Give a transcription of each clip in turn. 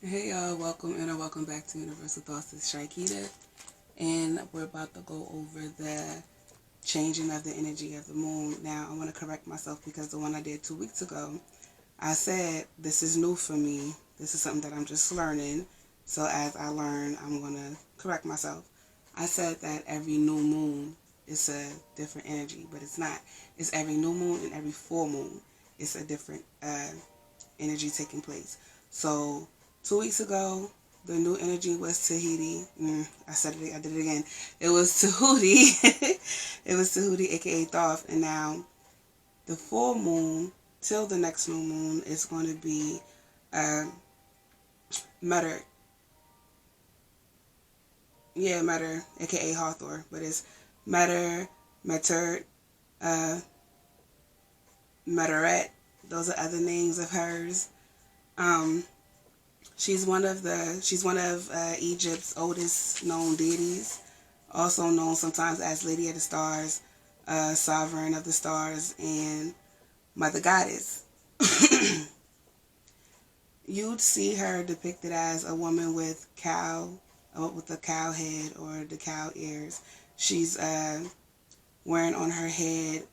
Hey y'all, welcome and welcome back to Universal Thoughts. It's Shaikita, and we're about to go over the changing of the energy of the moon. Now, I want to correct myself because the one I did 2 weeks ago, I said this is new for me. This is something that I'm just learning. So as I learn, I'm going to correct myself. I said that every new moon is a different energy, but it's not. It's every new moon and every full moon. It's a different energy taking place. So 2 weeks ago, the new energy was Tahiti. I said it. I did it again. It was Tahuti. It was Tahuti, aka Thoth. And now the full moon till the next new moon is going to be uh, Metter. Yeah, Metter, aka Hathor. But it's Metter, Metter, uh, Metteret. Those are other names of hers. Um, she's one of Egypt's oldest known deities, also known sometimes as Lady of the Stars, Sovereign of the Stars, and Mother Goddess. You'd see her depicted as a woman with a cow head or the cow ears. She's wearing on her head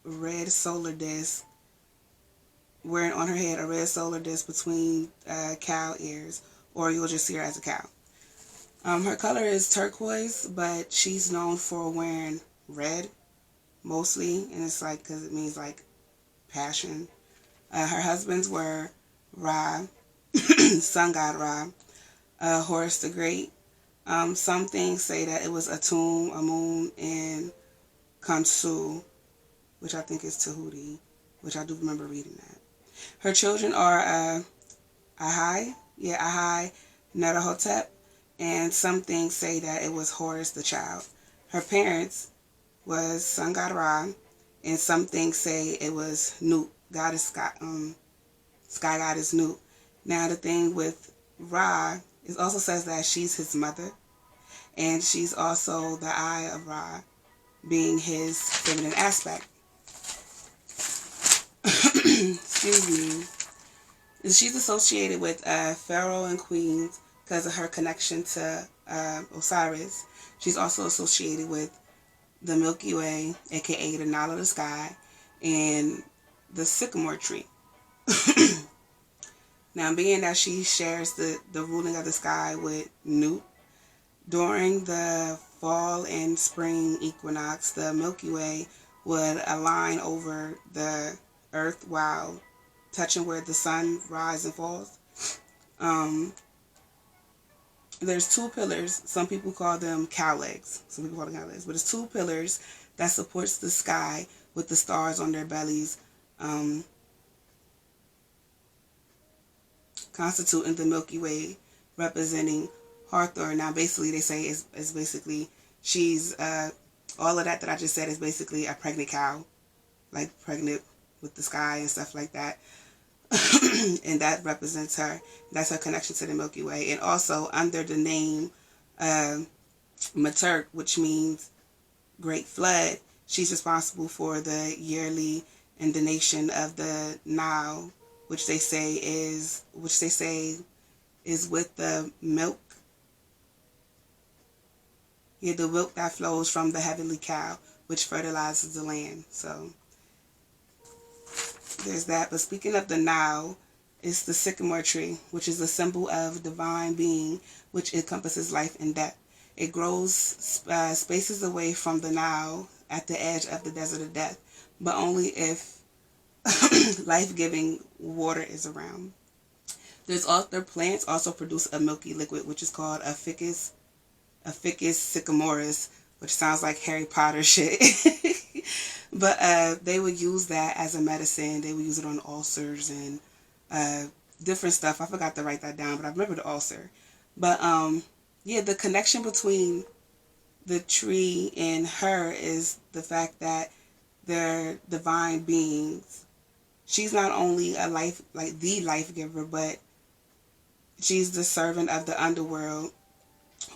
red solar disc, wearing on her head a red solar disc between cow ears, or you'll just see her as a cow. Her color is turquoise, but she's known for wearing red mostly, and it's like because it means like passion. Her husbands were Ra, sun god Ra, Horus the Great. Some things say that it was Atum, Amun, and Kansu, which I think is Tahuti, which I do remember reading that. Her children are Ahai, Netahotep, and some things say that it was Horus the child. Her parents was Sun God Ra, and some things say it was Nut, goddess sky goddess Nut. Now the thing with Ra, it also says that she's his mother, and she's also the eye of Ra, being his feminine aspect. Excuse me. She's associated with Pharaoh and queens because of her connection to Osiris. She's also associated with the Milky Way, aka the Nile of the sky, and the sycamore tree. Now, being that she shares the ruling of the sky with Nut, during the fall and spring equinox, the Milky Way would align over the earth while touching where the sun rises and falls. There's two pillars. Some people call them cow legs. Some people call them cow legs. But it's two pillars that supports the sky with the stars on their bellies, constituting the Milky Way, representing Hathor. Now, basically, they say is basically she's all of that I just said is basically a pregnant cow, like pregnant with the sky and stuff like that. And that represents her. That's her connection to the Milky Way. And also under the name Matert, which means great flood, she's responsible for the yearly inundation of the Nile, which they say is with the milk. Yeah, the milk that flows from the heavenly cow, which fertilizes the land. So there's that. But speaking of the Nile, it's the sycamore tree, which is a symbol of divine being, which encompasses life and death. It grows spaces away from the Nile at the edge of the desert of death, but only if life-giving water is around. Their plants also produce a milky liquid, which is called a ficus sycamoris, which sounds like Harry Potter shit. But they would use that as a medicine. They would use it on ulcers and different stuff. I forgot to write that down, but I remember the ulcer. But yeah, the connection between the tree and her is the fact that they're divine beings. She's not only the life giver, but she's the servant of the underworld,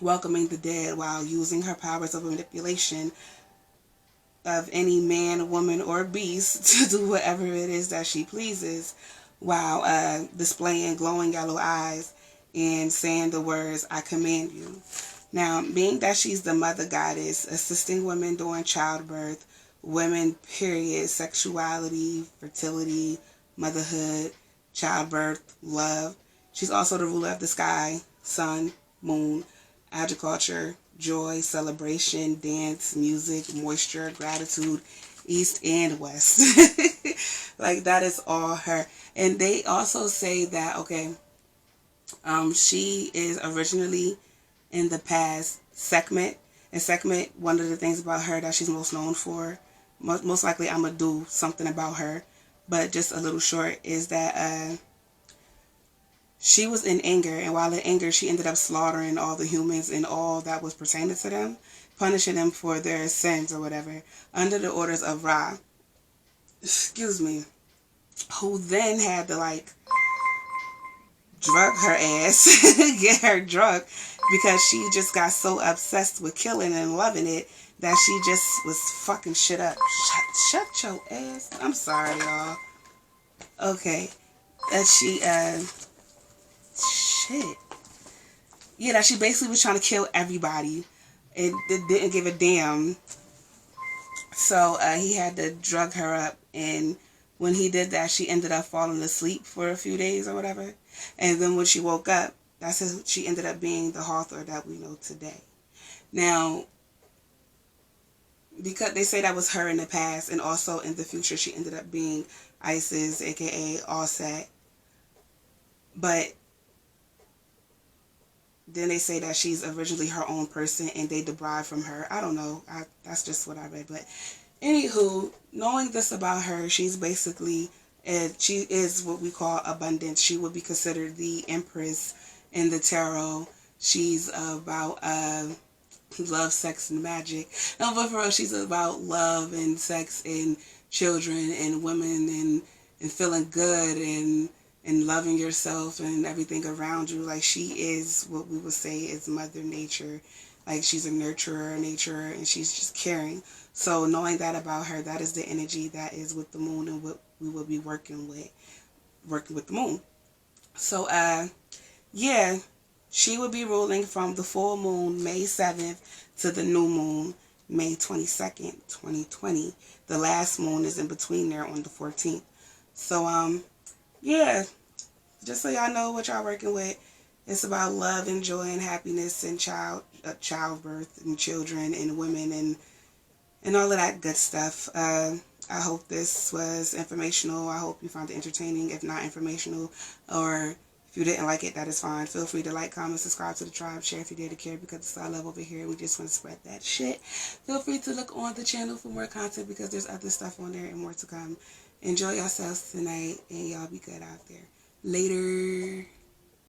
welcoming the dead while using her powers of manipulation of any man, woman, or beast to do whatever it is that she pleases, while displaying glowing yellow eyes and saying the words, I command you. Now, being that she's the mother goddess, assisting women during childbirth, women, period, sexuality, fertility, motherhood, childbirth, love. She's also the ruler of the sky, sun, moon, agriculture, joy, celebration, dance, music, moisture, gratitude, east and west. Like, that is all her. And they also say that, okay, she is originally in the past Sekhmet. And Sekhmet, one of the things about her that she's most known for, most likely I'm going to do something about her, but just a little short, is that she was in anger, and while in anger, she ended up slaughtering all the humans and all that was pertaining to them, punishing them for their sins or whatever, under the orders of Ra. Excuse me. Who then had to, like, drug her ass, get her drunk, because she just got so obsessed with killing and loving it that she just was fucking shit up. Shut your ass. I'm sorry, y'all. Okay. That she, shit. Yeah, that she basically was trying to kill everybody. It didn't give a damn. So he had to drug her up, and when he did that, she ended up falling asleep for a few days or whatever. And then when she woke up, that's how she ended up being the Hathor that we know today. Now, because they say that was her in the past, and also in the future, she ended up being Isis, aka Allset. But then they say that she's originally her own person, and they derived from her. I don't know. That's just what I read. But anywho, knowing this about her, she's basically, she is what we call abundance. She would be considered the empress in the tarot. She's about love, sex, and magic. No, but for real, she's about love and sex and children and women and feeling good and loving yourself and everything around you. Like, she is what we would say is Mother Nature. Like, she's a nurturer, and she's just caring. So knowing that about her, that is the energy that is with the moon and what we will be working with the moon. So, yeah, she would be ruling from the full moon, May 7th, to the new moon, May 22nd, 2020. The last moon is in between there on the 14th. So, yeah, just so y'all know what y'all working with. It's about love and joy and happiness and childbirth and children and women and all of that good stuff. I hope this was informational. I hope you found it entertaining. If not informational, or if you didn't like it, that is fine. Feel free to like, comment, subscribe to the tribe, share if you did care, because it's our love over here. We just want to spread that shit. Feel free to look on the channel for more content, because there's other stuff on there and more to come. Enjoy yourselves tonight, and y'all be good out there. Later.